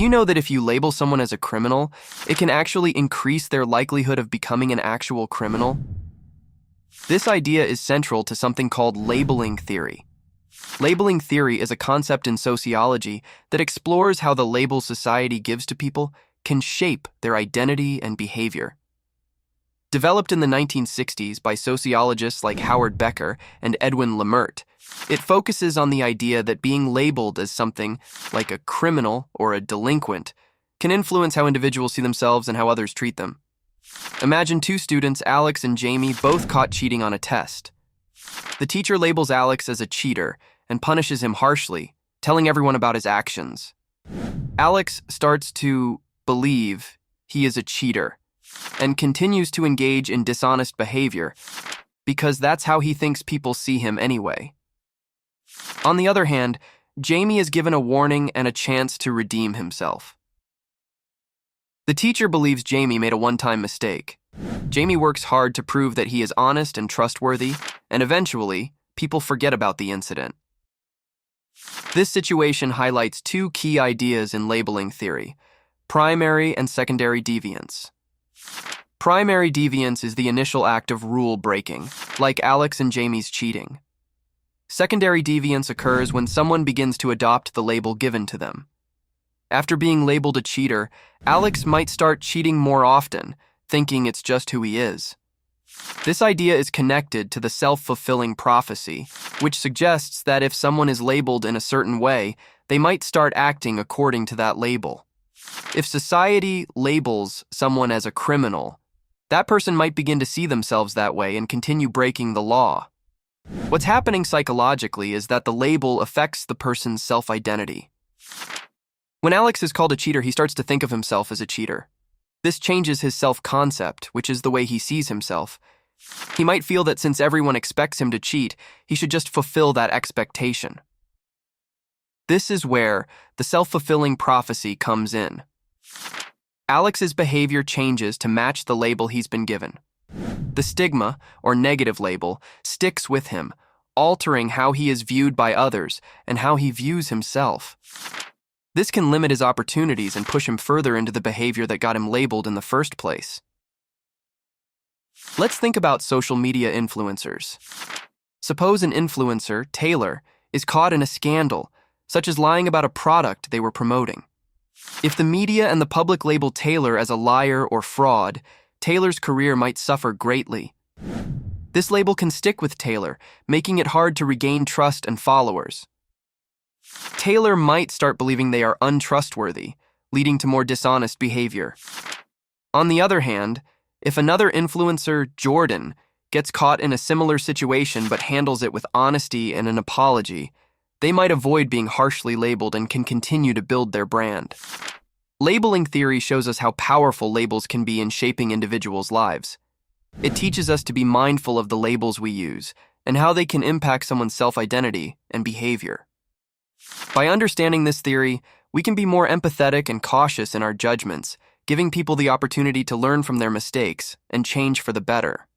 you know that if you label someone as a criminal, it can actually increase their likelihood of becoming an actual criminal? This idea is central to something called labeling theory. Labeling theory is a concept in sociology that explores how the labels society gives to people can shape their identity and behavior. Developed in the 1960s by sociologists like Howard Becker and Edwin Lemert, it focuses on the idea that being labeled as something like a criminal or a delinquent can influence how individuals see themselves and how others treat them. Imagine two students, Alex and Jaime, both caught cheating on a test. The teacher labels Alex as a cheater and punishes him harshly, telling everyone about his actions. Alex starts to believe he is a cheater and continues to engage in dishonest behavior because that's how he thinks people see him anyway. On the other hand, Jaime is given a warning and a chance to redeem himself. The teacher believes Jaime made a one-time mistake. Jaime works hard to prove that he is honest and trustworthy, and eventually, people forget about the incident. This situation highlights two key ideas in labeling theory: primary and secondary deviance. Primary deviance is the initial act of rule breaking, like Alex and Jaime's cheating. Secondary deviance occurs when someone begins to adopt the label given to them. After being labeled a cheater, Alex might start cheating more often, thinking it's just who he is. This idea is connected to the self-fulfilling prophecy, which suggests that if someone is labeled in a certain way, they might start acting according to that label. If society labels someone as a criminal, that person might begin to see themselves that way and continue breaking the law. What's happening psychologically is that the label affects the person's self-identity. When Alex is called a cheater, he starts to think of himself as a cheater. This changes his self-concept, which is the way he sees himself. He might feel that since everyone expects him to cheat, he should just fulfill that expectation. This is where the self-fulfilling prophecy comes in. Alex's behavior changes to match the label he's been given. The stigma, or negative label, sticks with him, altering how he is viewed by others and how he views himself. This can limit his opportunities and push him further into the behavior that got him labeled in the first place. Let's think about social media influencers. Suppose an influencer, Taylor, is caught in a scandal, such as lying about a product they were promoting. If the media and the public label Taylor as a liar or fraud, Taylor's career might suffer greatly. This label can stick with Taylor, making it hard to regain trust and followers. Taylor might start believing they are untrustworthy, leading to more dishonest behavior. On the other hand, if another influencer, Jordan, gets caught in a similar situation but handles it with honesty and an apology, they might avoid being harshly labeled and can continue to build their brand. Labeling theory shows us how powerful labels can be in shaping individuals' lives. It teaches us to be mindful of the labels we use and how they can impact someone's self-identity and behavior. By understanding this theory, we can be more empathetic and cautious in our judgments, giving people the opportunity to learn from their mistakes and change for the better.